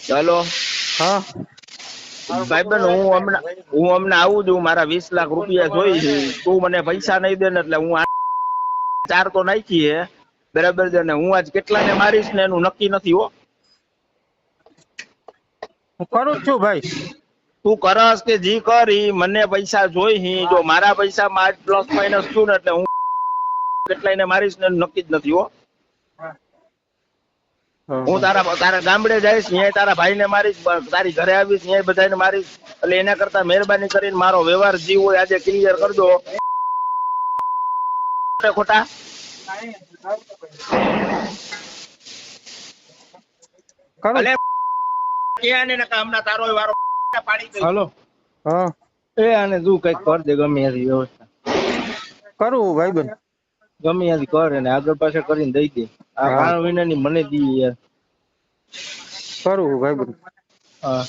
Hello હા ભાઈબંધ, હું હમણાં આવું છું. મારા 20 લાખ રૂપિયા જોઈ છે. તું મને પૈસા નહીં દે ને એટલે હું 4 તો નાખી હે, બરાબર છે ને. હું આજ કેટલાને મારીશ ને એનું નક્કી નથી હો. હું કરું જ છું ભાઈ. તું કરસ કે જી કર, ઈ મને પૈસા જોઈ હી. જો મારા પૈસા માં પ્લસ માઇનસ છું ને એટલે હું કેટલાને મારીશ ને એનું નક્કી જ નથી હો. હું તારા ગામડે જઈશ, ત્યાં તારા ભાઈને મારીશ, તારી ઘરે આવીશ, ત્યાં બધાને મારીશ. એટલે એના કરતા મહેરબાની કરીને મારો વ્યવહાર જે હોય આજે ક્લિયર કરજો. ખોટા ભલે ક્યાં ને હમણાં તારો વારો પાડી દઉં. હાલો. હા એ આને તું કઈક કર દે, ગમે એવી વ્યવસ્થા કરું ભાઈબંધ. ગમે એવી કર, અને આગળ પાછળ કરીને દઈ દે. આ 5 મહિનાની મને દી યાર. કરું ભાઈબંધ. હા